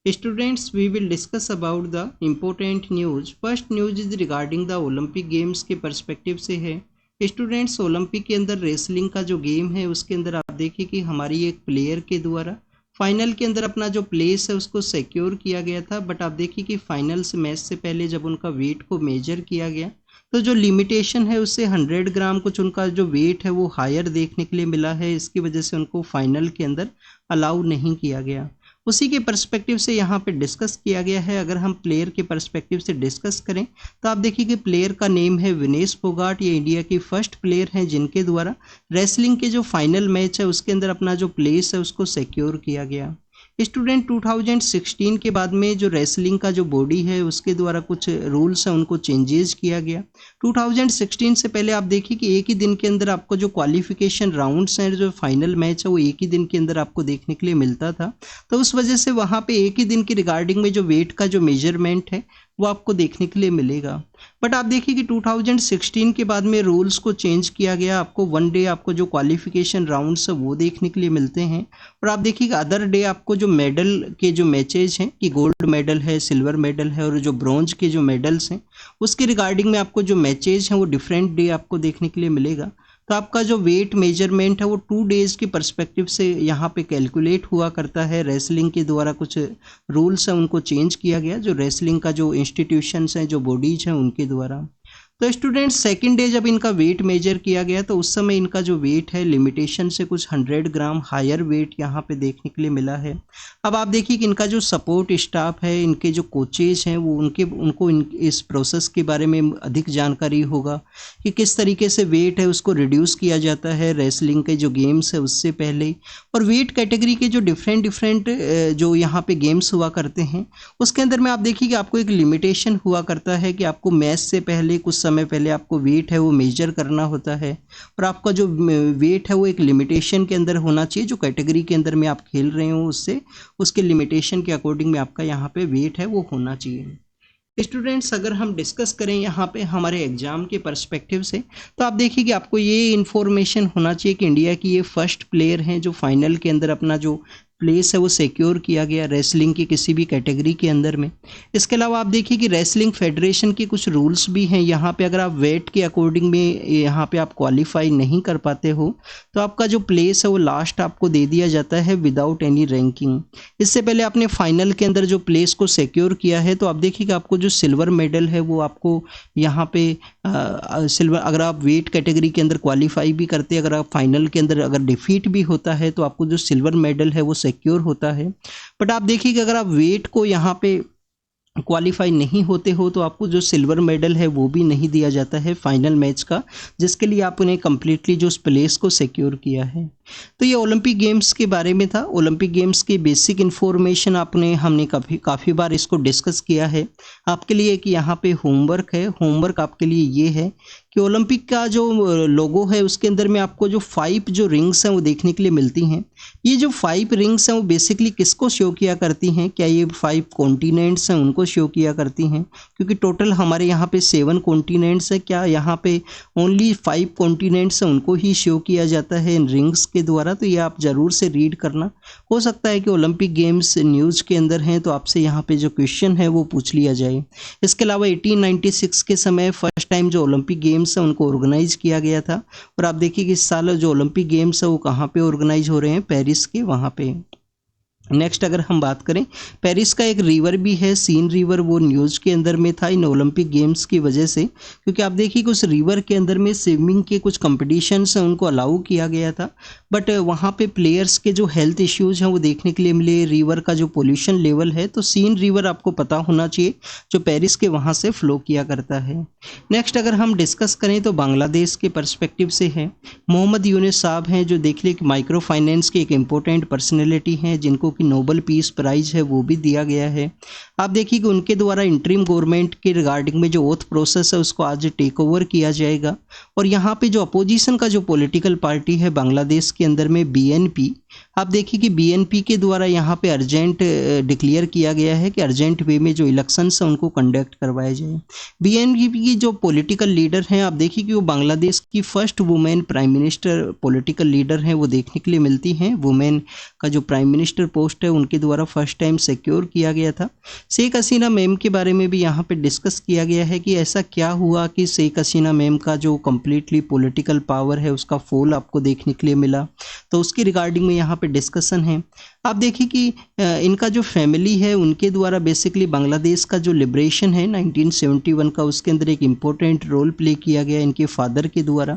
Students, we will discuss about the important news. First news is regarding the Olympic Games के perspective से है। Students, Olympic के अंदर wrestling का जो गेम है उसके अंदर आप देखिए कि हमारी एक प्लेयर के द्वारा फाइनल के अंदर अपना जो प्लेस है उसको सिक्योर किया गया था। बट आप देखिए कि फाइनल्स मैच से पहले जब उनका वेट को मेजर किया गया तो जो लिमिटेशन है उससे 100 ग्राम कुछ उनका जो वेट है वो हायर देखने के लिए मिला है। इसकी वजह से उनको फाइनल के अंदर अलाउ नहीं किया गया। उसी के पर्सपेक्टिव से यहाँ पे डिस्कस किया गया है। अगर हम प्लेयर के पर्सपेक्टिव से डिस्कस करें तो आप देखिए कि प्लेयर का नेम है विनेश फोगाट। ये इंडिया की फर्स्ट प्लेयर हैं जिनके द्वारा रेसलिंग के जो फाइनल मैच है उसके अंदर अपना जो प्लेस है उसको सिक्योर किया गया। स्टूडेंट, 2016 के बाद में जो रेसलिंग का जो बॉडी है उसके द्वारा कुछ रूल्स हैं उनको चेंजेस किया गया। 2016 से पहले आप देखिए कि एक ही दिन के अंदर आपको जो क्वालिफिकेशन राउंड्स हैं, जो फाइनल मैच है वो एक ही दिन के अंदर आपको देखने के लिए मिलता था। तो उस वजह से वहाँ पे एक ही दिन की रिगार्डिंग में जो वेट का जो मेजरमेंट है वो आपको देखने के लिए मिलेगा। बट आप देखिए कि 2016 के बाद में रूल्स को चेंज किया गया। आपको वन डे आपको जो क्वालिफिकेशन राउंड्स है वो देखने के लिए मिलते हैं। और आप देखिए कि अदर डे आपको जो मेडल के जो मैचेज हैं कि गोल्ड मेडल है, सिल्वर मेडल है और जो ब्रॉन्ज के जो मेडल्स हैं उसके रिगार्डिंग में आपको जो मैचेज हैं वो डिफरेंट डे आपको देखने के लिए मिलेगा। तो आपका जो वेट मेजरमेंट है वो 2 डेज़ की पर्सपेक्टिव से यहाँ पे कैलकुलेट हुआ करता है। रेसलिंग के द्वारा कुछ रूल्स हैं उनको चेंज किया गया, जो रेसलिंग का जो इंस्टीट्यूशंस हैं, जो बॉडीज हैं उनके द्वारा। तो स्टूडेंट्स, सेकंड डे जब इनका वेट मेजर किया गया तो उस समय इनका जो वेट है लिमिटेशन से कुछ 100 ग्राम हायर वेट यहाँ पे देखने के लिए मिला है। अब आप देखिए कि इनका जो सपोर्ट स्टाफ है, इनके जो कोचेज हैं वो उनको इस प्रोसेस के बारे में अधिक जानकारी होगा कि किस तरीके से वेट है उसको रिड्यूस किया जाता है रेसलिंग के जो गेम्स है उससे पहले। और वेट कैटेगरी के जो डिफरेंट जो यहाँ पे गेम्स हुआ करते हैं उसके अंदर में आप देखिए कि आपको एक लिमिटेशन हुआ करता है कि आपको मैच से पहले कुछ समय पहले आपको वेट है वो मेजर करना होता है। और आपका जो वेट है वो एक लिमिटेशन के अंदर होना चाहिए। जो कैटेगरी के अंदर में आप खेल रहे हो उससे उसके लिमिटेशन के अकॉर्डिंग में आपका यहाँ पे वेट है वो होना चाहिए। स्टूडेंट्स, अगर हम डिस्कस करें यहाँ पे हमारे एग्जाम के पर्सपेक्टिव से तो आप देखिए कि आपको ये इन्फॉर्मेशन होना चाहिए कि इंडिया की ये फर्स्ट प्लेयर हैं जो फाइनल के अंदर अपना जो प्लेस है वो सिक्योर किया गया रेसलिंग की किसी भी कैटेगरी के अंदर में। इसके अलावा आप देखिए कि रेसलिंग फेडरेशन के कुछ रूल्स भी हैं यहाँ पे। अगर आप वेट के अकॉर्डिंग में यहाँ पे आप क्वालिफाई नहीं कर पाते हो तो आपका जो प्लेस है वो लास्ट आपको दे दिया जाता है विदाउट एनी रैंकिंग। इससे पहले आपने फाइनल के अंदर जो प्लेस को सिक्योर किया है तो आप देखिए कि आपको जो सिल्वर मेडल है वो आपको यहाँ पे सिल्वर, अगर आप वेट कैटेगरी के अंदर क्वालिफाई भी करते हैं, अगर आप फाइनल के अंदर अगर डिफीट भी होता है तो आपको जो सिल्वर मेडल है वो सिक्योर होता है। बट आप देखिए कि अगर आप वेट को यहाँ पे क्वालिफाई नहीं होते हो तो आपको जो सिल्वर मेडल है वो भी नहीं दिया जाता है फाइनल मैच का, जिसके लिए आपने कम्प्लीटली जो उस प्लेस को सिक्योर किया है। तो ये ओलंपिक गेम्स के बारे में था। ओलंपिक गेम्स की बेसिक इन्फॉर्मेशन हमने काफ़ी बार इसको डिस्कस किया है। आपके लिए कि यहाँ पे होमवर्क है। होमवर्क आपके लिए ये है कि ओलंपिक का जो लोगो है उसके अंदर में आपको जो 5 जो रिंग्स हैं वो देखने के लिए मिलती हैं। ये जो 5 रिंग्स हैं वो बेसिकली किसको शो किया करती हैं? क्या ये 5 कॉन्टिनेंट्स हैं उनको शो किया करती हैं? क्योंकि टोटल हमारे यहाँ पे 7 कॉन्टिनेंट्स हैं। क्या यहाँ पे ओनली 5 कॉन्टिनेंट्स हैं उनको ही शो किया जाता है इन रिंग्स के द्वारा? तो ये आप ज़रूर से रीड करना। हो सकता है कि ओलंपिक गेम्स न्यूज़ के अंदर हैं तो आपसे यहाँ पे जो क्वेश्चन है वो पूछ लिया जाए। इसके अलावा 1896 के समय फर्स्ट टाइम जो ओलंपिक गेम्स है उनको ऑर्गेनाइज किया गया था। और आप देखिए कि इस साल जो ओलंपिक गेम्स है वो कहाँ पे ऑर्गेनाइज हो रहे हैं? पेरिस के वहाँ पे। नेक्स्ट अगर हम बात करें, पेरिस का एक रिवर भी है सीन रिवर, वो न्यूज़ के अंदर में था इन ओलंपिक गेम्स की वजह से, क्योंकि आप देखिए कि उस रिवर के अंदर में स्विमिंग के कुछ कंपटीशंस हैं उनको अलाउ किया गया था। बट वहाँ पे प्लेयर्स के जो हेल्थ इश्यूज हैं वो देखने के लिए मिले। रिवर का जो पोल्यूशन लेवल है, तो सीन रिवर आपको पता होना चाहिए जो पेरिस के वहाँ से फ्लो किया करता है। नेक्स्ट अगर हम डिस्कस करें तो बांग्लादेश के पर्सपेक्टिव से है। मोहम्मद यूनुस साहब हैं जो देख लें कि माइक्रो फाइनेंस के एक इम्पोर्टेंट पर्सनैलिटी हैं जिनको कि नोबल पीस प्राइज है वो भी दिया गया है। आप देखिए कि उनके द्वारा इंटरिम गवर्नमेंट के रिगार्डिंग में जो ओथ प्रोसेस है उसको आज टेक ओवर किया जाएगा। और यहाँ पे जो अपोजिशन का जो पॉलिटिकल पार्टी है बांग्लादेश के अंदर में BNP, आप देखिए कि बीएनपी के द्वारा यहाँ पे अर्जेंट डिक्लेयर किया गया है कि अर्जेंट वे में जो इलेक्शंस हैं उनको कंडक्ट करवाए जाए। बीएनपी की जो पॉलिटिकल लीडर हैं, आप देखिए कि वो बांग्लादेश की first women prime minister political leader हैं, वो देखने के लिए मिलती हैं। वुमेन का जो प्राइम मिनिस्टर पोस्ट है उनके द्वारा फर्स्ट टाइम सिक्योर किया गया था। शेख हसीना मैम के बारे में भी यहाँ पे डिस्कस किया गया है कि ऐसा क्या हुआ कि शेख हसीना मैम का जो कम्प्लीटली पॉलिटिकल पावर है उसका फॉल आपको देखने के लिए मिला, तो उसके रिगार्डिंग में यहाँ पे डिस्कशन है। आप देखिए कि इनका जो फैमिली है उनके द्वारा बेसिकली बांग्लादेश का जो लिबरेशन है 1971 का, उसके अंदर एक इम्पोर्टेंट रोल प्ले किया गया इनके फादर के द्वारा।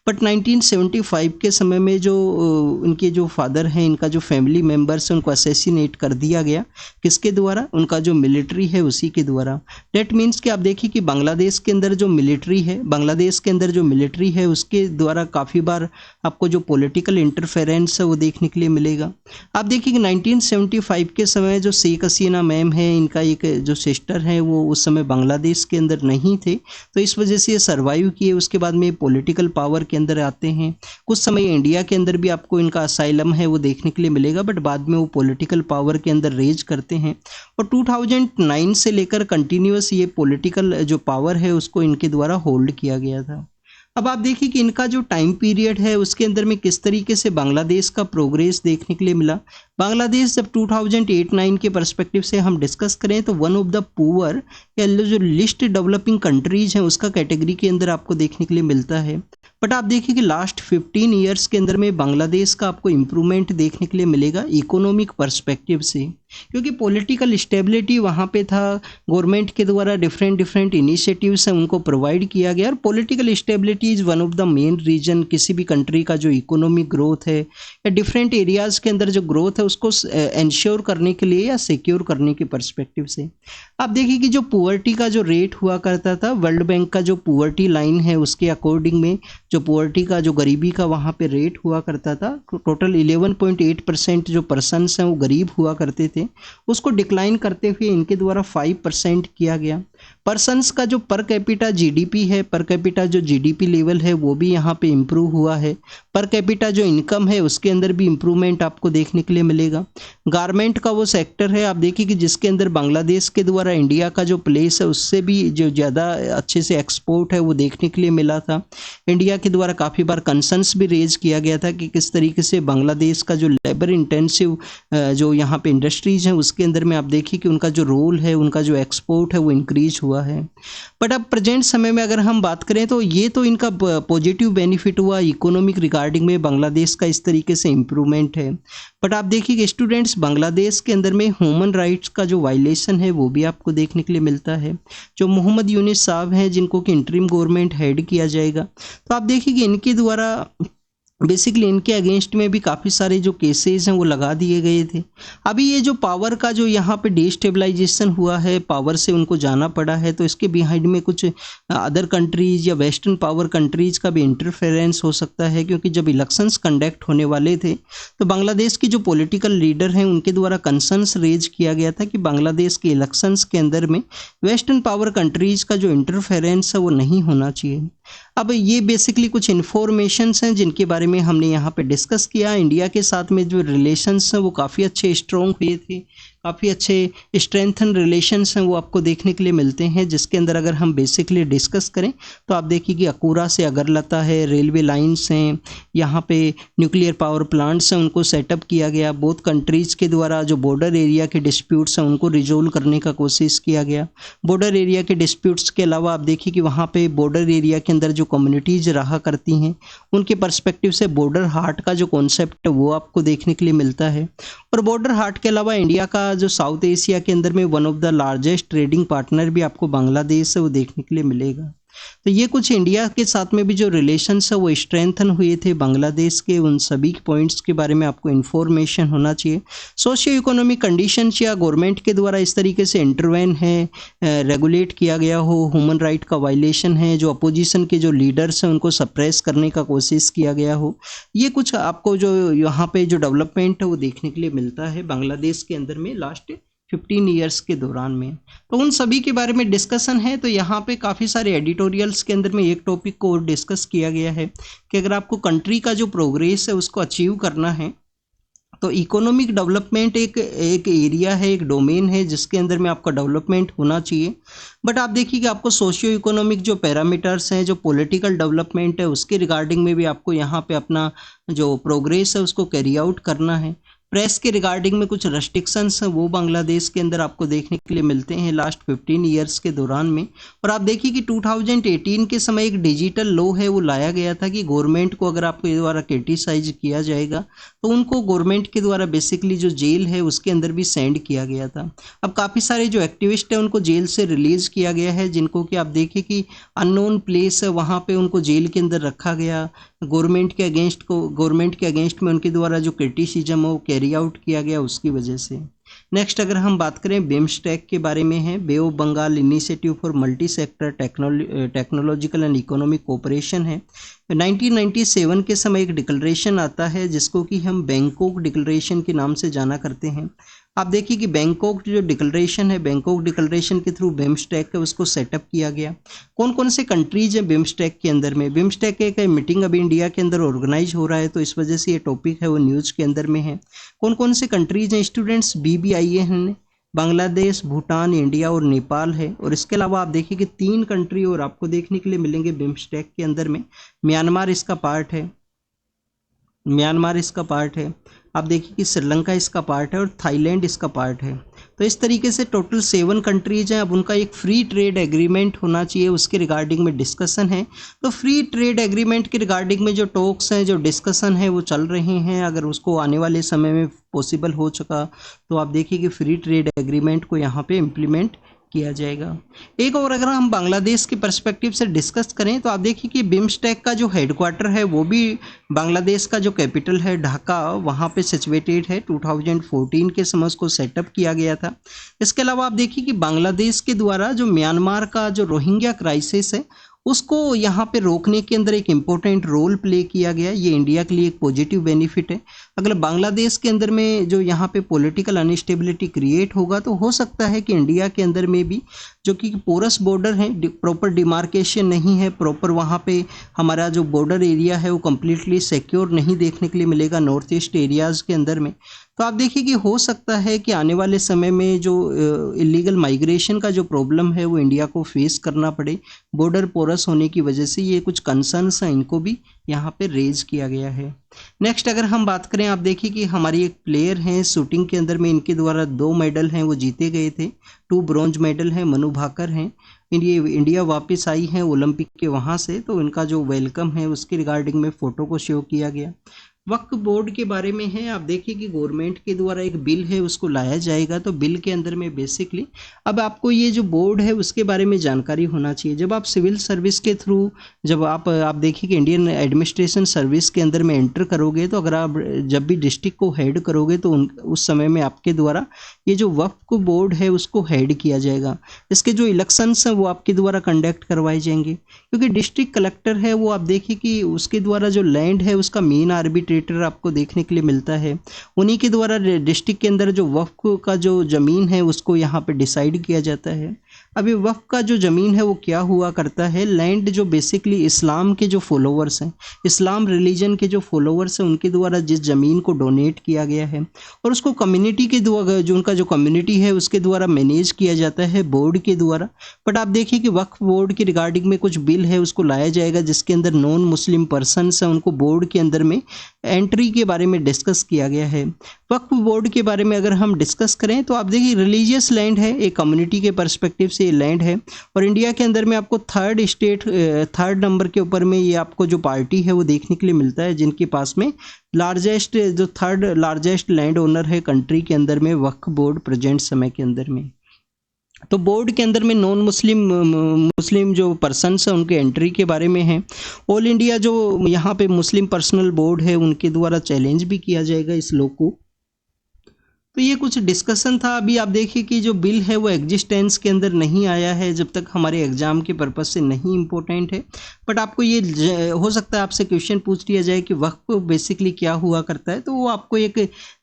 बट 1975 के समय में जो इनके जो फादर हैं, इनका जो फैमिली मेम्बर्स है, उनको असैसिनेट कर दिया गया। किसके द्वारा? उनका जो मिलिट्री है उसी के द्वारा। डेट मीन्स कि आप देखिए कि बांग्लादेश के अंदर जो मिलिट्री है उसके द्वारा काफ़ी बार आपको जो पॉलिटिकल इंटरफेरेंस है वो देखने के लिए मिलेगा। आप देखिए कि 1975 के समय जो शेख हसीना मैम है, इनका एक जो सिस्टर है वो उस समय बांग्लादेश के अंदर नहीं थे, तो इस वजह से ये सर्वाइव किए। उसके बाद में पॉलिटिकल पावर के अंदर आते हैं। कुछ समय इंडिया के अंदर भी आपको इनका असाइलम है वो देखने के लिए मिलेगा, बट बाद में वो पॉलिटिकल पावर के अंदर रेज करते हैं और 2009 से लेकर कंटिन्यूस ये पॉलिटिकल जो पावर है उसको इनके द्वारा होल्ड किया गया था। अब आप देखिए कि इनका जो टाइम पीरियड है उसके अंदर में किस तरीके से बांग्लादेश का प्रोग्रेस देखने के लिए मिला। बांग्लादेश जब 2008-9 के पर्सपेक्टिव से हम डिस्कस करें तो वन ऑफ द पुअर या जो लिस्ट डेवलपिंग कंट्रीज हैं उसका कैटेगरी के अंदर आपको देखने के लिए मिलता है। बट आप देखिए कि लास्ट 15 ईयर्स के अंदर में बांग्लादेश का आपको इम्प्रूवमेंट देखने के लिए मिलेगा इकोनॉमिक पर्सपेक्टिव से, क्योंकि पॉलिटिकल स्टेबिलिटी वहाँ पे था। गवर्नमेंट के द्वारा डिफरेंट इनिशिएटिव्स हैं उनको प्रोवाइड किया गया और political stability is one of the main reason किसी भी कंट्री का जो इकोनॉमिक ग्रोथ है या डिफरेंट एरियाज़ के अंदर जो ग्रोथ है उसको इंश्योर करने के लिए या सिक्योर करने के पर्सपेक्टिव से। आप देखिए कि जो पुअर्टी का जो रेट हुआ करता था, वर्ल्ड बैंक का जो पुअर्टी लाइन है उसके अकॉर्डिंग में जो पुअर्टी का जो गरीबी का वहाँ पे रेट हुआ करता था, टोटल 11.8% जो पर्सन्स हैं वो गरीब हुआ करते थे, उसको डिक्लाइन करते हुए इनके द्वारा 5% किया गया। पर्सन्स का जो पर कैपिटा जीडीपी है, पर कैपिटा जो जीडीपी लेवल है वो भी यहाँ पे इम्प्रूव हुआ है। पर कैपिटा जो इनकम है उसके अंदर भी इम्प्रूवमेंट आपको देखने के लिए मिलेगा। गारमेंट का वो सेक्टर है, आप देखिए कि जिसके अंदर बांग्लादेश के द्वारा इंडिया का जो प्लेस है उससे भी जो ज़्यादा अच्छे से एक्सपोर्ट है वो देखने के लिए मिला था। इंडिया के द्वारा काफ़ी बार कंसर्न्स भी रेज किया गया था कि किस तरीके से बांग्लादेश का जो लेबर इंटेंसिव जो यहाँ पे इंडस्ट्रीज हैं उसके अंदर में आप देखिए कि उनका जो रोल है, उनका जो एक्सपोर्ट है वो इंक्रीज हुआ है। बट अब प्रेजेंट समय में अगर हम बात करें तो ये तो इनका पॉजिटिव बेनिफिट हुआ इकोनॉमिक रिगार्डिंग में, बांग्लादेश का इस तरीके से इम्प्रूवमेंट है। बट आप देखिए कि स्टूडेंट्स बांग्लादेश के अंदर में ह्यूमन राइट्स का जो वायलेशन है वो भी आपको देखने के लिए मिलता है। जो मोहम्मद यूनिस साहब हैं जिनको कि इंटरिम गवर्नमेंट हेड किया जाएगा, तो आप देखिए कि इनके द्वारा बेसिकली इनके अगेंस्ट में भी काफ़ी सारे जो केसेस हैं वो लगा दिए गए थे। अभी ये जो पावर का जो यहाँ पे डिस्टेबलाइजेशन हुआ है, पावर से उनको जाना पड़ा है, तो इसके बिहाइंड में कुछ अदर कंट्रीज या वेस्टर्न पावर कंट्रीज का भी इंटरफेरेंस हो सकता है, क्योंकि जब इलेक्शंस कंडक्ट होने वाले थे तो बांग्लादेश की जो पॉलिटिकल लीडर हैं उनके द्वारा कंसर्न्स रेज किया गया था कि बांग्लादेश के इलेक्शंस के अंदर में वेस्टर्न पावर कंट्रीज का जो इंटरफेरेंस है वो नहीं होना चाहिए। अब ये बेसिकली कुछ इन्फॉर्मेशंस हैं जिनके बारे में हमने यहाँ पे डिस्कस किया। इंडिया के साथ में जो रिलेशंस हैं वो काफ़ी अच्छे स्ट्रॉन्ग हुए थे, काफ़ी अच्छे स्ट्रेंथन रिलेशंस हैं वो आपको देखने के लिए मिलते हैं, जिसके अंदर अगर हम बेसिकली डिस्कस करें तो आप देखिए कि अकूरा से अगरलता है, रेलवे लाइंस हैं, यहाँ पे न्यूक्लियर पावर प्लांट्स हैं उनको सेटअप किया गया। बोथ कंट्रीज़ के द्वारा जो बॉर्डर एरिया के डिस्प्यूट्स हैं उनको रिजोल्व करने का कोशिश किया गया। बॉर्डर एरिया के डिस्प्यूट्स के अलावा आप देखिए कि वहाँ पे बॉर्डर एरिया के अंदर जो कम्युनिटीज़ रहा करती हैं उनके पर्सपेक्टिव से बॉर्डर हार्ट का जो कॉन्सेप्ट है वो आपको देखने के लिए मिलता है। और बॉर्डर हार्ट के अलावा इंडिया का जो साउथ एशिया के अंदर में one of the largest trading partner भी आपको बांग्लादेश है वो देखने के लिए मिलेगा। तो ये कुछ इंडिया के साथ में भी जो रिलेशंस है वो स्ट्रेंथन हुए थे बांग्लादेश के, उन सभी पॉइंट्स के बारे में आपको इन्फॉर्मेशन होना चाहिए। सोशियो इकोनॉमिक कंडीशंस या गवर्नमेंट के द्वारा इस तरीके से इंटरवेन है, रेगुलेट किया गया हो, ह्यूमन राइट का वायलेशन है, जो अपोजिशन के जो लीडर्स हैं उनको सप्रेस करने का कोशिश किया गया हो, ये कुछ आपको जो यहाँ पे जो डेवलपमेंट है वो देखने के लिए मिलता है बांग्लादेश के अंदर में लास्ट 15 ईयर्स के दौरान में। तो उन सभी के बारे में डिस्कशन है। तो यहाँ पे काफ़ी सारे एडिटोरियल्स के अंदर में एक टॉपिक को और डिस्कस किया गया है कि अगर आपको कंट्री का जो प्रोग्रेस है उसको अचीव करना है तो इकोनॉमिक डेवलपमेंट एक एक एरिया है, एक डोमेन है जिसके अंदर में आपका डेवलपमेंट होना चाहिए। बट आप देखिए कि आपको सोशियो इकोनॉमिक जो पैरामीटर्स हैं, जो पॉलिटिकल डेवलपमेंट है, उसके रिगार्डिंग में भी आपको यहाँ पे अपना जो प्रोग्रेस है उसको कैरी आउट करना है। प्रेस के रिगार्डिंग में कुछ रेस्ट्रिक्शंस हैं वो बांग्लादेश के अंदर आपको देखने के लिए मिलते हैं लास्ट 15 ईयर्स के दौरान में। और आप देखिए कि 2018 के समय एक डिजिटल लॉ है वो लाया गया था कि गवर्नमेंट को अगर आपके द्वारा क्रिटिसाइज किया जाएगा तो उनको गवर्नमेंट के द्वारा बेसिकली जो जेल है उसके अंदर भी सेंड किया गया था। अब काफ़ी सारे जो एक्टिविस्ट हैं उनको जेल से रिलीज़ किया गया है, जिनको कि आप देखिए कि अननोन प्लेस है वहाँ पे उनको जेल के अंदर रखा गया। गवर्नमेंट के अगेंस्ट में उनके द्वारा जो क्रिटिसिज्म है वो कैरी आउट किया गया उसकी वजह से। नेक्स्ट अगर हम बात करें बिम्स्टेक के बारे में है, bay of Bengal initiative for multi sector technological and economic cooperation है। 1997 के समय एक डिक्लेरेशन आता है जिसको कि हम बैंकॉक डिक्लेरेशन के नाम से जाना करते हैं। आप देखिए कि बैंकॉक जो डिक्लेरेशन है, बैंकॉक डिक्लेरेशन के थ्रू बिम्स्टेक है उसको सेटअप किया गया। कौन कौन से कंट्रीज हैं बिम्स्टेक के अंदर में? बिम्स्टेक एक मीटिंग अभी इंडिया के अंदर ऑर्गेनाइज हो रहा है तो इस वजह से ये टॉपिक है वो न्यूज़ के अंदर में है। कौन कौन से कंट्रीज हैं स्टूडेंट्स? BBIA हैं, बांग्लादेश, भूटान, इंडिया और नेपाल है। और इसके अलावा आप देखिए कि 3 कंट्री और आपको देखने के लिए मिलेंगे बिम्स्टेक के अंदर में। म्यांमार इसका पार्ट है, आप देखिए कि श्रीलंका इसका पार्ट है और थाईलैंड इसका पार्ट है। तो इस तरीके से टोटल 7 कंट्रीज हैं। अब उनका एक फ्री ट्रेड एग्रीमेंट होना चाहिए उसके रिगार्डिंग में डिस्कशन है। तो फ्री ट्रेड एग्रीमेंट के रिगार्डिंग में जो टॉक्स हैं, जो डिस्कशन है वो चल रहे हैं। अगर उसको आने वाले समय में पॉसिबल हो चुका तो आप देखिए कि फ्री ट्रेड एग्रीमेंट को यहाँ पे इम्प्लीमेंट किया जाएगा। एक और अगर हम बांग्लादेश के पर्सपेक्टिव से डिस्कस करें तो आप देखिए कि बिम्स्टेक का जो हेडक्वार्टर है वो भी बांग्लादेश का जो कैपिटल है ढाका वहाँ पे सिचुएटेड है। 2014 के समय उसको सेटअप किया गया था। इसके अलावा आप देखिए कि बांग्लादेश के द्वारा जो म्यांमार का जो रोहिंग्या क्राइसिस है उसको यहाँ पे रोकने के अंदर एक इम्पोर्टेंट रोल प्ले किया गया। ये इंडिया के लिए एक पॉजिटिव बेनिफिट है। अगर बांग्लादेश के अंदर में जो यहाँ पे पॉलिटिकल अनस्टेबिलिटी क्रिएट होगा तो हो सकता है कि इंडिया के अंदर में भी जो कि पोरस बॉर्डर है, प्रॉपर डिमार्केशन नहीं है, प्रॉपर वहाँ पे हमारा जो बॉर्डर एरिया है वो कम्प्लीटली सिक्योर नहीं देखने के लिए मिलेगा नॉर्थ ईस्ट एरियाज़ के अंदर में। तो आप देखिए कि हो सकता है कि आने वाले समय में जो इलीगल माइग्रेशन का जो प्रॉब्लम है वो इंडिया को फेस करना पड़े बॉर्डर पोरस होने की वजह से। ये कुछ कंसर्न्स हैं, इनको भी यहाँ पे रेज किया गया है। नेक्स्ट अगर हम बात करें, आप देखिए कि हमारी एक प्लेयर हैं शूटिंग के अंदर में, इनके द्वारा 2 मेडल हैं वो जीते गए थे। 2 ब्रॉन्ज मेडल हैं, मनु भाकर हैं। इंडिया वापस आई हैं ओलंपिक के वहाँ से, तो इनका जो वेलकम है उसके रिगार्डिंग में फ़ोटो को शो किया गया। वक्फ बोर्ड के बारे में है, आप देखिए कि गवर्नमेंट के द्वारा एक बिल है उसको लाया जाएगा। तो बिल के अंदर में बेसिकली अब आपको ये जो बोर्ड है उसके बारे में जानकारी होना चाहिए। जब आप सिविल सर्विस के थ्रू जब आप देखिए कि इंडियन एडमिनिस्ट्रेशन सर्विस के अंदर में एंटर करोगे तो अगर आप जब भी डिस्ट्रिक्ट को हेड करोगे तो उस समय में आपके द्वारा ये जो वक्फ बोर्ड है उसको हेड किया जाएगा। इसके जो इलेक्शंस हैं वो आपके द्वारा कंडक्ट करवाए जाएंगे, क्योंकि डिस्ट्रिक्ट कलेक्टर है वो आप देखिए कि उसके द्वारा जो लैंड है उसका मेन आर्बिट्रेटर आपको देखने के लिए मिलता है। उन्हीं के द्वारा डिस्ट्रिक्ट के अंदर जो वक्फ का जो ज़मीन है उसको यहाँ पे डिसाइड किया जाता है। अभी वक्फ का जो ज़मीन है वो क्या हुआ करता है, लैंड जो बेसिकली इस्लाम के जो फॉलोवर्स हैं, इस्लाम रिलीजन के जो फॉलोवर्स हैं उनके द्वारा जिस ज़मीन को डोनेट किया गया है और उसको कम्युनिटी के द्वारा जो उनका जो कम्युनिटी है उसके द्वारा मैनेज किया जाता है बोर्ड के द्वारा। बट आप देखिए कि वक्फ बोर्ड के रिगार्डिंग में कुछ बिल है उसको लाया जाएगा जिसके अंदर नॉन मुस्लिम पर्सनस हैं उनको बोर्ड के अंदर में एंट्री के बारे में डिस्कस किया गया है। वक्फ बोर्ड के बारे में अगर हम डिस्कस करें तो आप देखिए रिलीजियस लैंड है, एक कम्युनिटी के पर्सपेक्टिव से ये लैंड है। और इंडिया के अंदर में आपको थर्ड नंबर के ऊपर में ये आपको जो पार्टी है वो देखने के लिए मिलता है जिनके पास में लार्जेस्ट जो थर्ड लार्जेस्ट लैंड ओनर है कंट्री के अंदर में वक्फ बोर्ड प्रेजेंट समय के अंदर में। तो बोर्ड के अंदर में नॉन मुस्लिम जो पर्सनस हैं उनके एंट्री के बारे में है। ऑल इंडिया जो यहाँ पे मुस्लिम पर्सनल बोर्ड है उनके द्वारा चैलेंज भी किया जाएगा इस लॉ को। तो ये कुछ डिस्कशन था। अभी आप देखिए कि जो बिल है वो एग्जिस्टेंस के अंदर नहीं आया है जब तक हमारे एग्जाम के पर्पस से नहीं इम्पोर्टेंट है। बट आपको ये हो सकता है आपसे क्वेश्चन पूछ लिया जाए कि वक्फ बेसिकली क्या हुआ करता है, तो वो आपको एक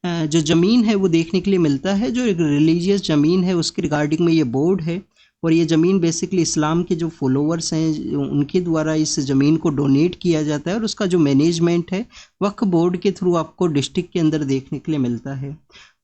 जो ज़मीन है वो देखने के लिए मिलता है, जो एक रिलीजियस ज़मीन है उसके रिगार्डिंग में ये बोर्ड है। और ये ज़मीन बेसिकली इस्लाम के जो फॉलोअर्स हैं उनके द्वारा इस ज़मीन को डोनेट किया जाता है और उसका जो मैनेजमेंट है वक्फ बोर्ड के थ्रू आपको डिस्ट्रिक्ट के अंदर देखने के लिए मिलता है।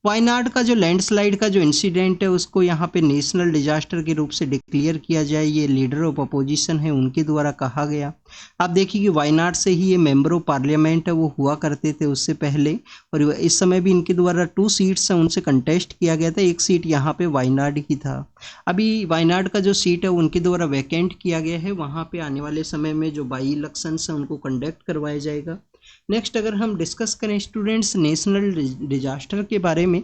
वायनाड का जो लैंडस्लाइड का जो इंसिडेंट है उसको यहाँ पे नेशनल डिजास्टर के रूप से डिक्लेयर किया जाए, ये लीडर ऑफ अपोजिशन है उनके द्वारा कहा गया। आप देखिए कि वायनाड से ही ये मेंबर ऑफ पार्लियामेंट है वो हुआ करते थे उससे पहले, और इस समय भी इनके द्वारा 2 सीट्स हैं उनसे कंटेस्ट किया गया था, 1 सीट यहाँ पे वायनाड ही था। अभी वायनाड का जो सीट है उनके द्वारा वैकेंट किया गया है, वहाँ पे आने वाले समय में जो बाई इलेक्शंस हैं उनको कंडक्ट करवाया जाएगा। नेक्स्ट अगर हम डिस्कस करें स्टूडेंट्स नेशनल डिजास्टर के बारे में,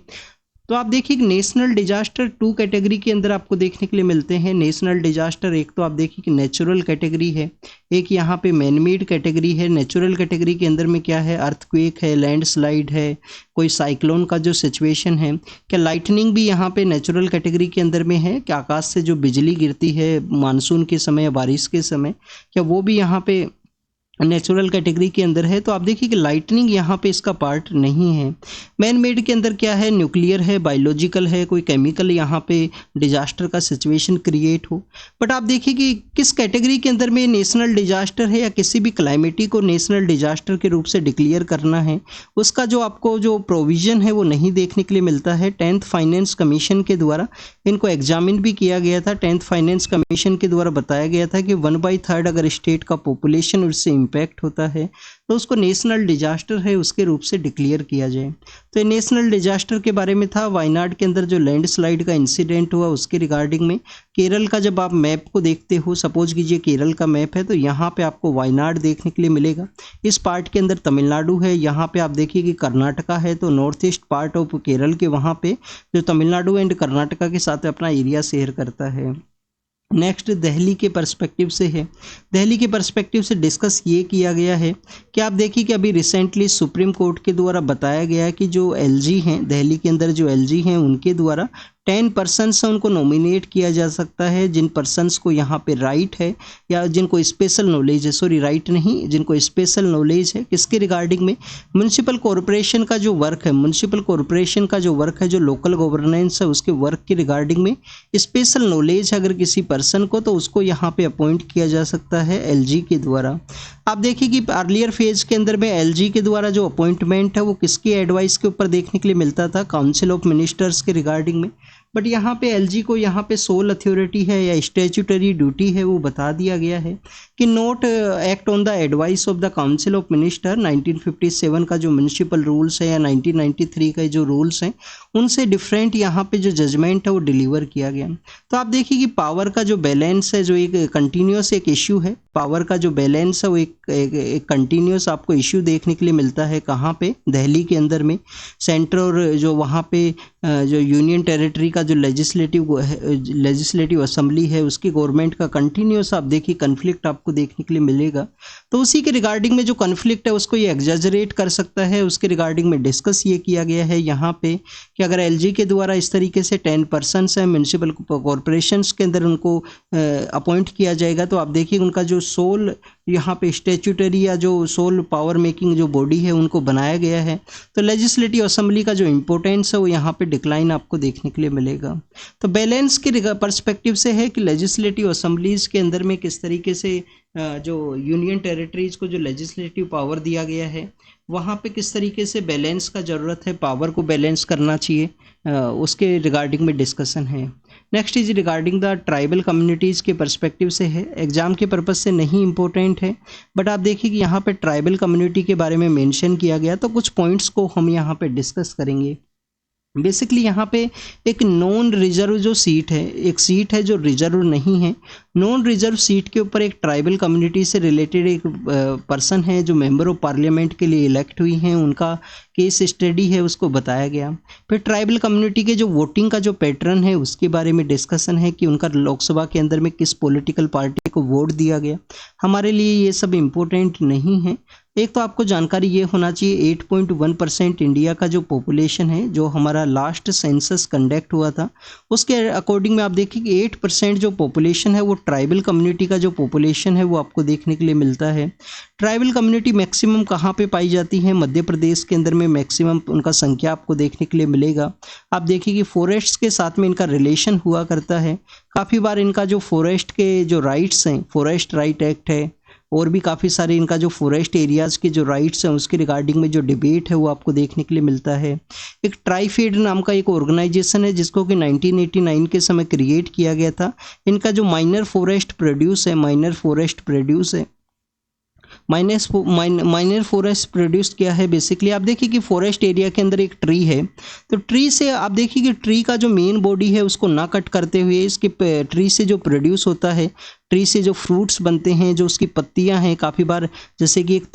तो आप देखिए कि नेशनल डिजास्टर 2 कैटेगरी के अंदर आपको देखने के लिए मिलते हैं। नेशनल डिजास्टर एक तो आप देखिए कि नेचुरल कैटेगरी है, एक यहाँ पे मैनमेड कैटेगरी है। नेचुरल कैटेगरी के अंदर में क्या है, अर्थक्वेक है, लैंडस्लाइड है, कोई साइक्लोन का जो सिचुएशन है। क्या लाइटनिंग भी यहाँ पे नेचुरल कैटेगरी के अंदर में है, क्या आकाश से जो बिजली गिरती है मानसून के समय या बारिश के समय, क्या वो भी यहाँ पे नेचुरल कैटेगरी के अंदर है। तो आप देखिए कि लाइटनिंग यहाँ पे इसका पार्ट नहीं है। मैन मेड के अंदर क्या है, न्यूक्लियर है, बायोलॉजिकल है, कोई केमिकल यहाँ पे डिजास्टर का सिचुएशन क्रिएट हो। बट आप देखिए कि किस कैटेगरी के अंदर में नेशनल डिजास्टर है या किसी भी क्लाइमेटी को नेशनल डिजास्टर के रूप से डिक्लेयर करना है, उसका जो आपको जो प्रोविज़न है वो नहीं देखने के लिए मिलता है। 10th फाइनेंस कमीशन के द्वारा इनको एग्जामिन भी किया गया था। 10th फाइनेंस कमीशन के द्वारा बताया गया था कि 1/3 अगर स्टेट का पॉपुलेशन उससे इम्पैक्ट होता है तो उसको नेशनल डिजास्टर है उसके रूप से डिक्लेयर किया जाए। तो ये नेशनल डिजास्टर के बारे में था। वायनाड के अंदर जो लैंडस्लाइड का इंसिडेंट हुआ उसके रिगार्डिंग में। केरल का जब आप मैप को देखते हो, सपोज कीजिए केरल का मैप है, तो यहाँ पे आपको वायनाड देखने के लिए मिलेगा। इस पार्ट के अंदर तमिलनाडु है, यहाँ पे आप देखिए कि कर्नाटका है। तो north east part of Kerala के वहाँ पे जो तमिलनाडु एंड कर्नाटका के साथ अपना एरिया शेयर करता है। नेक्स्ट दिल्ली के पर्सपेक्टिव से है। दिल्ली के पर्सपेक्टिव से डिस्कस ये किया गया है कि आप देखिए कि अभी रिसेंटली सुप्रीम कोर्ट के द्वारा बताया गया कि जो एलजी हैं, दिल्ली के अंदर जो एलजी हैं उनके द्वारा 10 पर्सन्स हैं उनको नॉमिनेट किया जा सकता है, जिन पर्सन्स को यहाँ पे राइट है या जिनको स्पेशल नॉलेज है, सॉरी राइट नहीं, जिनको स्पेशल नॉलेज है। किसके रिगार्डिंग में, म्यूनसिपल कॉरपोरेशन का जो वर्क है, म्यूनसिपल कॉरपोरेशन का जो वर्क है, जो लोकल गवर्नेंस है उसके वर्क के रिगार्डिंग में स्पेशल नॉलेज अगर किसी पर्सन को, तो उसको यहाँ पे अपॉइंट किया जा सकता है एलजी के द्वारा। आप देखिए कि अर्लियर फेज के अंदर में एलजी के द्वारा जो अपॉइंटमेंट है वो किसकी एडवाइस के ऊपर देखने के लिए मिलता था, काउंसिल ऑफ मिनिस्टर्स के रिगार्डिंग में। बट यहाँ पे एलजी को यहाँ पे सोल अथॉरिटी है या स्टैट्यूटरी ड्यूटी है वो बता दिया गया है कि note act on the advice of the council of minister. 1957 का जो म्यूनसिपल रूल्स है या 1993 का जो रूल्स हैं उनसे डिफरेंट यहाँ पे जो जजमेंट है वो डिलीवर किया गया। तो आप देखिए कि पावर का जो बैलेंस है, जो एक कंटिन्यूस एक इश्यू है, पावर का जो बैलेंस है वो एक कंटिन्यूस आपको इश्यू देखने के लिए मिलता है। कहाँ पे, दिल्ली के अंदर में। सेंटर और जो वहाँ पे जो यूनियन टेरिटरी का जो लेजिस्लेटिव असेंबली है उसकी गवर्नमेंट का कंटिन्यूस आप देखिए कन्फ्लिक्ट आपको देखने के लिए मिलेगा। तो उसी के रिगार्डिंग में जो कन्फ्लिक्ट है उसको ये एग्जैजरेट कर सकता है, उसके रिगार्डिंग में डिस्कस ये किया गया है यहाँ पे कि अगर एलजी के द्वारा इस तरीके से 10 पर्सन्स हैं म्यूनसिपल कॉरपोरेशंस के अंदर उनको अपॉइंट किया जाएगा, तो आप देखिए उनका जो सोल यहाँ पे स्टैट्यूटरी या जो सोल पावर मेकिंग जो बॉडी है उनको बनाया गया है। तो लेजिस्लेटिव असेंबली का जो इम्पोर्टेंस है वो यहाँ पे डिक्लाइन आपको देखने के लिए मिलेगा। तो बैलेंस के पर्सपेक्टिव से है कि लेजिस्लेटिव असेंबलीज के अंदर में किस तरीके से जो यूनियन टेरिटरीज को जो लेजिस्लेटिव पावर दिया गया है वहाँ पे किस तरीके से बैलेंस का ज़रूरत है, पावर को बैलेंस करना चाहिए, उसके रिगार्डिंग में डिस्कशन है। Next is regarding the tribal communities के पर्सपेक्टिव से है, एग्जाम के पर्पस से नहीं इम्पोर्टेंट है, बट आप देखिए कि यहाँ पे ट्राइबल कम्युनिटी के बारे में मेंशन किया गया, तो कुछ पॉइंट्स को हम यहाँ पे डिस्कस करेंगे। बेसिकली यहाँ पे एक नॉन रिजर्व जो सीट है, एक सीट है जो रिजर्व नहीं है। नॉन रिजर्व सीट के ऊपर एक ट्राइबल कम्युनिटी से रिलेटेड एक पर्सन है जो मेंबर ऑफ पार्लियामेंट के लिए इलेक्ट हुई हैं, उनका केस स्टडी है उसको बताया गया। फिर ट्राइबल कम्युनिटी के जो वोटिंग का जो पैटर्न है उसके बारे में डिस्कशन है कि उनका लोकसभा के अंदर में किस पॉलिटिकल पार्टी को वोट दिया गया। हमारे लिए ये सब इम्पोर्टेंट नहीं है, एक तो आपको जानकारी ये होना चाहिए 8.1% इंडिया का जो पॉपुलेशन है, जो हमारा लास्ट सेंसस कंडक्ट हुआ था उसके अकॉर्डिंग में आप देखिए कि 8% जो पॉपुलेशन है वो ट्राइबल कम्युनिटी का जो पॉपुलेशन है वो आपको देखने के लिए मिलता है। ट्राइबल कम्युनिटी मैक्सिमम कहाँ पे पाई जाती है? मध्य प्रदेश के अंदर में मैक्सिमम उनका संख्या आपको देखने के लिए मिलेगा। आप देखिए कि फॉरेस्ट्स के साथ में इनका रिलेशन हुआ करता है। काफ़ी बार इनका जो फॉरेस्ट के जो राइट्स हैं, फॉरेस्ट राइट एक्ट है, और भी काफ़ी सारे इनका जो फॉरेस्ट एरियाज़ के जो राइट्स हैं उसके रिगार्डिंग में जो डिबेट है वो आपको देखने के लिए मिलता है। एक ट्राइफेड नाम का एक ऑर्गेनाइजेशन है जिसको कि 1989 के समय क्रिएट किया गया था। इनका जो माइनर फॉरेस्ट प्रोड्यूस है, माइनर फॉरेस्ट प्रोड्यूस किया है बेसिकली। आप देखिए कि फॉरेस्ट एरिया के अंदर एक ट्री है, तो ट्री से आप देखिए कि ट्री का जो मेन बॉडी है उसको ना कट करते हुए इसके ट्री से जो प्रोड्यूस होता है, ट्री से जो फ्रूट्स बनते हैं, जो उसकी पत्तियां हैं, काफ़ी बार जैसे कि एक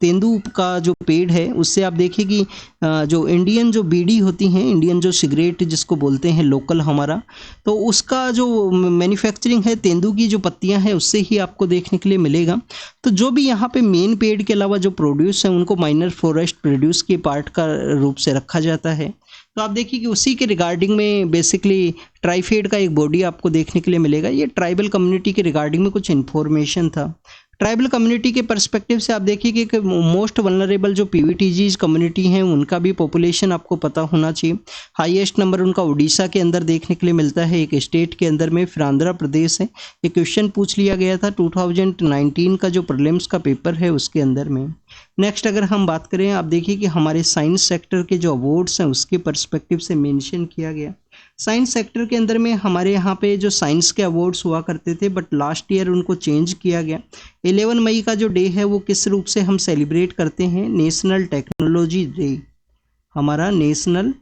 तेंदू का जो पेड़ है उससे आप देखिए कि जो इंडियन जो बीड़ी होती हैं, इंडियन जो सिगरेट जिसको बोलते हैं लोकल हमारा, तो उसका जो मैन्युफैक्चरिंग है तेंदू की जो पत्तियां हैं उससे ही आपको देखने के लिए मिलेगा। तो जो भी यहाँ पे मेन पेड़ के अलावा जो प्रोड्यूस है उनको माइनर फॉरेस्ट प्रोड्यूस के पार्ट का रूप से रखा जाता है। तो आप देखिए कि उसी के रिगार्डिंग में बेसिकली ट्राइफेड का एक बॉडी आपको देखने के लिए मिलेगा। ये ट्राइबल कम्युनिटी के रिगार्डिंग में कुछ इन्फॉर्मेशन था। ट्राइबल कम्युनिटी के पर्सपेक्टिव से आप देखिए कि मोस्ट वनरेबल जो पीवीटीजीज कम्युनिटी हैं उनका भी पॉपुलेशन आपको पता होना चाहिए। हाईएस्ट नंबर उनका उड़ीसा के अंदर देखने के लिए मिलता है, एक स्टेट के अंदर में, फिर आंध्र प्रदेश है। एक क्वेश्चन पूछ लिया गया था 2019 का जो प्रीलिम्स का पेपर है उसके अंदर में। नेक्स्ट अगर हम बात करें, आप देखिए कि हमारे साइंस सेक्टर के जो अवार्ड्स हैं उसके पर्सपेक्टिव से मेंशन किया गया। साइंस सेक्टर के अंदर में हमारे यहाँ पे जो साइंस के अवार्ड्स हुआ करते थे बट लास्ट ईयर उनको चेंज किया गया। 11 मई का जो डे है वो किस रूप से हम सेलिब्रेट करते हैं? National technology day. हमारा नेशनल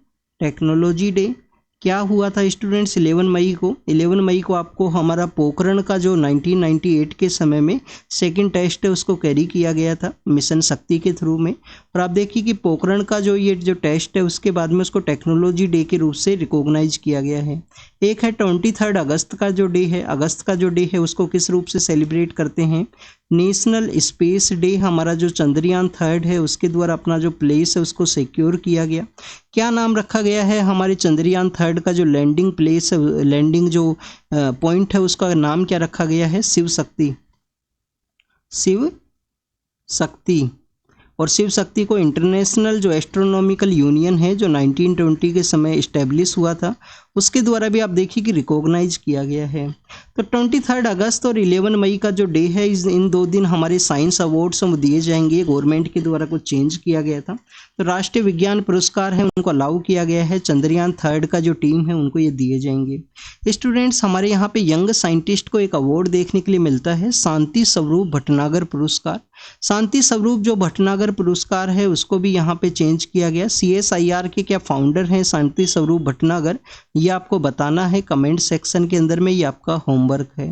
टेक्नोलॉजी डे क्या हुआ था स्टूडेंट्स? 11 मई को आपको हमारा पोखरण का जो 1998 के समय में सेकंड टेस्ट है उसको कैरी किया गया था मिशन शक्ति के थ्रू में। और आप देखिए कि पोखरण का जो ये जो टेस्ट है उसके बाद में उसको टेक्नोलॉजी डे के रूप से रिकॉग्नाइज किया गया है। एक है 23 अगस्त का जो डे है, अगस्त का जो डे है उसको किस रूप से सेलिब्रेट करते हैं? National space day. हमारा जो चंद्रयान 3 है उसके द्वारा अपना जो प्लेस है उसको सिक्योर किया गया। क्या नाम रखा गया है हमारे चंद्रयान 3 का जो लैंडिंग प्लेस है, लैंडिंग जो पॉइंट है उसका नाम क्या रखा गया है? शिव शक्ति। और शिव शक्ति को इंटरनेशनल जो एस्ट्रोनॉमिकल यूनियन है जो 1920 के समय इस्टेब्लिश हुआ था उसके द्वारा भी आप देखिए कि रिकॉग्नाइज किया गया है। तो 23 अगस्त और 11 मई का जो डे है इन 2 दिन हमारे साइंस अवार्ड्स हम दिए जाएंगे। गवर्नमेंट के द्वारा कुछ चेंज किया गया था। तो राष्ट्रीय विज्ञान पुरस्कार है उनको अलाउ किया गया है। चंद्रयान 3 का जो टीम है उनको ये दिए जाएंगे। स्टूडेंट्स हमारे यहाँ पे यंग साइंटिस्ट को एक अवार्ड देखने के लिए मिलता है, शांति स्वरूप भटनागर पुरस्कार। शांति स्वरूप जो भटनागर पुरस्कार है उसको भी यहाँ पे चेंज किया गया। CSIR के क्या फाउंडर हैं शांति स्वरूप भटनागर, ये आपको बताना है कमेंट सेक्शन के अंदर में, ये आपका होमवर्क है।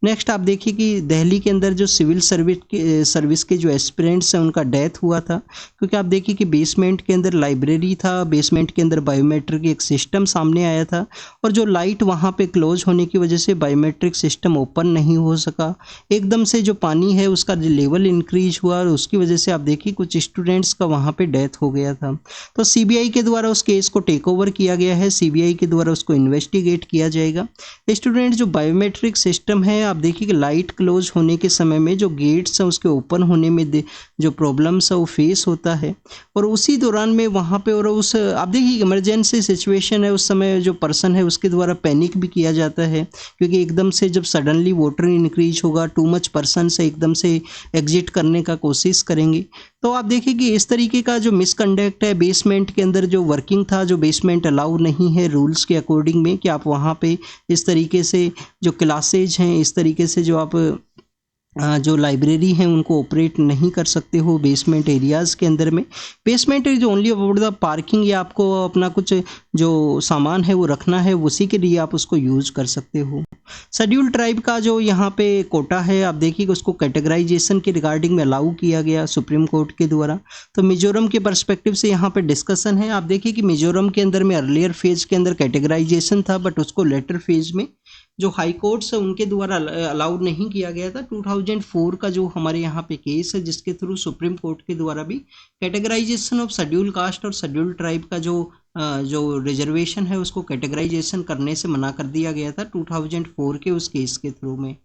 नेक्स्ट आप देखिए कि दिल्ली के अंदर जो सिविल सर्विस के जो एस्पिरेंट्स हैं उनका डेथ हुआ था, क्योंकि आप देखिए कि बेसमेंट के अंदर लाइब्रेरी था, बेसमेंट के अंदर बायोमेट्रिक एक सिस्टम सामने आया था और जो लाइट वहाँ पे क्लोज होने की वजह से बायोमेट्रिक सिस्टम ओपन नहीं हो सका। एकदम से जो पानी है उसका लेवल इंक्रीज हुआ और उसकी वजह से आप देखिए कुछ स्टूडेंट्स का वहाँ पे डेथ हो गया था। तो CBI के द्वारा उस केस को टेक ओवर किया गया है, CBI के द्वारा उसको इन्वेस्टिगेट किया जाएगा। स्टूडेंट जो बायोमेट्रिक सिस्टम है आप देखिए कि लाइट क्लोज होने के समय में जो गेट्स हैं उसके ओपन होने में जो प्रॉब्लम्स है वो फेस होता है और उसी दौरान में वहाँ पे और उस आप देखिए इमरजेंसी सिचुएशन है उस समय जो पर्सन है उसके द्वारा पैनिक भी किया जाता है, क्योंकि एकदम से जब सडनली वाटर इंक्रीज होगा, टू मच पर्सन से एकदम से एग्जिट करने का कोशिश करेंगे। तो आप देखिए कि इस तरीके का जो मिसकंडक्ट है बेसमेंट के अंदर जो वर्किंग था, जो बेसमेंट अलाउ नहीं है रूल्स के अकॉर्डिंग में कि आप वहाँ पे इस तरीके से जो क्लासेज हैं, इस तरीके से जो आप जो लाइब्रेरी हैं उनको ऑपरेट नहीं कर सकते हो बेसमेंट एरियाज़ के अंदर में। Basement is only about the parking, या आपको अपना कुछ जो सामान है वो रखना है उसी के लिए आप उसको यूज़ कर सकते हो। शेड्यूल ट्राइब का जो यहाँ पे कोटा है आप देखिए कि उसको कैटेगराइजेशन के रिगार्डिंग में अलाउ किया गया सुप्रीम कोर्ट के द्वारा। तो मिजोरम के पर्सपेक्टिव से यहाँ पे डिस्कशन है। आप देखिए कि मिजोरम के अंदर में अर्लियर फेज के अंदर कैटेगराइजेशन था बट उसको लेटर फेज में जो हाई कोर्ट्स है उनके द्वारा अलाउड नहीं किया गया था। 2004 का जो हमारे यहाँ पे केस है जिसके थ्रू सुप्रीम कोर्ट के द्वारा भी कैटेगराइजेशन ऑफ शेड्यूल कास्ट और शेड्यूल ट्राइब का जो रिजर्वेशन है उसको कैटेगराइजेशन करने से मना कर दिया गया था 2004 के उस केस के थ्रू में।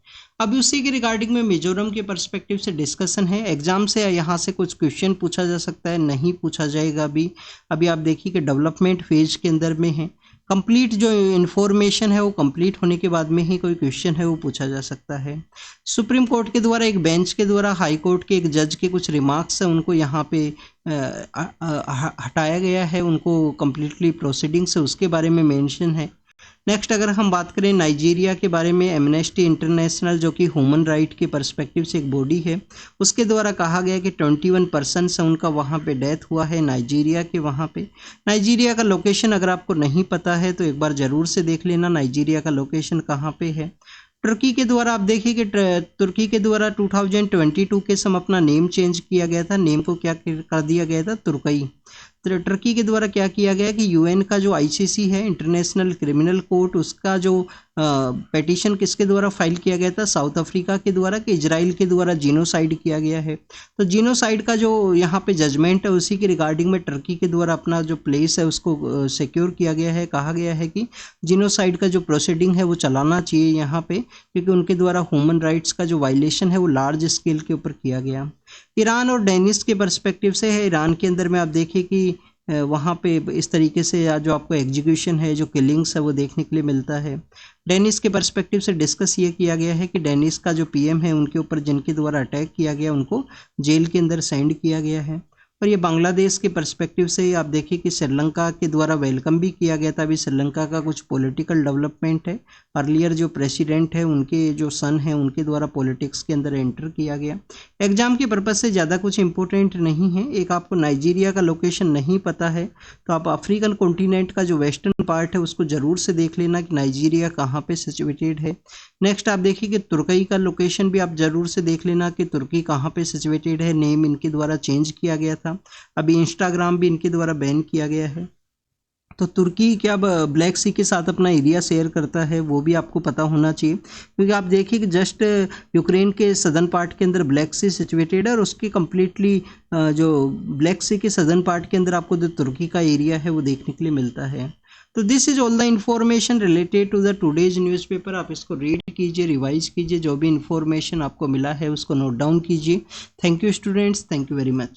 अभी उसी के रिगार्डिंग में मिजोरम के पर्सपेक्टिव से डिस्कशन है। एग्जाम से यहाँ से कुछ क्वेश्चन पूछा जा सकता है, नहीं पूछा जाएगा। अभी आप देखिए कि डेवलपमेंट फेज के अंदर में है। कंप्लीट जो इन्फॉर्मेशन है वो कंप्लीट होने के बाद में ही कोई क्वेश्चन है वो पूछा जा सकता है। सुप्रीम कोर्ट के द्वारा एक बेंच के द्वारा हाई कोर्ट के एक जज के कुछ रिमार्क्स है उनको यहाँ पे हटाया गया है, उनको कंप्लीटली प्रोसीडिंग से उसके बारे में मेंशन है। नेक्स्ट अगर हम बात करें नाइजीरिया के बारे में, एमनेस्टी इंटरनेशनल जो कि ह्यूमन राइट के पर्सपेक्टिव से एक बॉडी है, उसके द्वारा कहा गया कि 21 पर्सन्स है उनका वहाँ पे डेथ हुआ है नाइजीरिया के। वहाँ पे नाइजीरिया का लोकेशन अगर आपको नहीं पता है तो एक बार ज़रूर से देख लेना नाइजीरिया का लोकेशन कहाँ पे है। तुर्की के द्वारा आप देखिए कि तुर्की के द्वारा 2022 के समय अपना नेम चेंज किया गया था। नेम को क्या कर दिया गया था, तुर्कई। तो तुर्की के द्वारा क्या किया गया कि यूएन का जो आईसीसी है, इंटरनेशनल क्रिमिनल कोर्ट, उसका जो पेटिशन किसके द्वारा फाइल किया गया था, साउथ अफ्रीका के द्वारा, कि इजराइल के द्वारा जीनोसाइड किया गया है। तो जीनोसाइड का जो यहाँ पे जजमेंट है उसी के रिगार्डिंग में तुर्की के द्वारा अपना जो प्लेस है उसको सिक्योर किया गया है। कहा गया है कि जीनोसाइड का जो प्रोसीडिंग है वो चलाना चाहिए यहाँ पे, क्योंकि उनके द्वारा ह्यूमन राइट्स का जो वायलेशन है वो लार्ज स्केल के ऊपर किया गया। ईरान और डेनिस के पर्सपेक्टिव से है। ईरान के अंदर में आप देखिए कि वहाँ पे इस तरीके से जो आपको एग्जीक्यूशन है, जो किलिंग्स है वो देखने के लिए मिलता है। डेनिस के पर्सपेक्टिव से डिस्कस ये किया गया है कि डेनिस का जो पीएम है उनके ऊपर जिनके द्वारा अटैक किया गया उनको जेल के अंदर सेंड किया गया है। और ये बांग्लादेश के पर्सपेक्टिव से आप देखिए कि श्रीलंका के द्वारा वेलकम भी किया गया था। अभी श्रीलंका का कुछ पॉलिटिकल डेवलपमेंट है। अर्लियर जो प्रेसिडेंट है उनके जो सन है उनके द्वारा पॉलिटिक्स के अंदर एंटर किया गया। एग्जाम के पर्पज़ से ज़्यादा कुछ इंपॉर्टेंट नहीं है। एक आपको नाइजीरिया का लोकेशन नहीं पता है तो आप अफ्रीकन कॉन्टिनेंट का जो वेस्टर्न पार्ट है उसको ज़रूर से देख लेना कि नाइजीरिया कहाँ पे सिचुएटेड है। नेक्स्ट आप देखिए कि तुर्की का लोकेशन भी आप ज़रूर से देख लेना कि तुर्की कहाँ पे सिचुएटेड है। नेम इनके द्वारा चेंज किया गया था। अभी इंस्टाग्राम भी इनके द्वारा बैन किया गया है। तो तुर्की क्या ब्लैक सी के साथ अपना एरिया शेयर करता है वो भी आपको पता होना चाहिए, क्योंकि आप देखिए कि जस्ट यूक्रेन के सदर्न पार्ट के अंदर ब्लैक सी सिचुएटेड है और उसके कम्प्लीटली जो ब्लैक सी के सदर्न पार्ट के अंदर आपको जो तुर्की का एरिया है वो देखने के लिए मिलता है। तो this is all the information related to the today's newspaper. आप इसको रीड कीजिए, रिवाइज कीजिए, जो भी इन्फॉर्मेशन आपको मिला है उसको नोट डाउन कीजिए। Thank you students, thank you very much.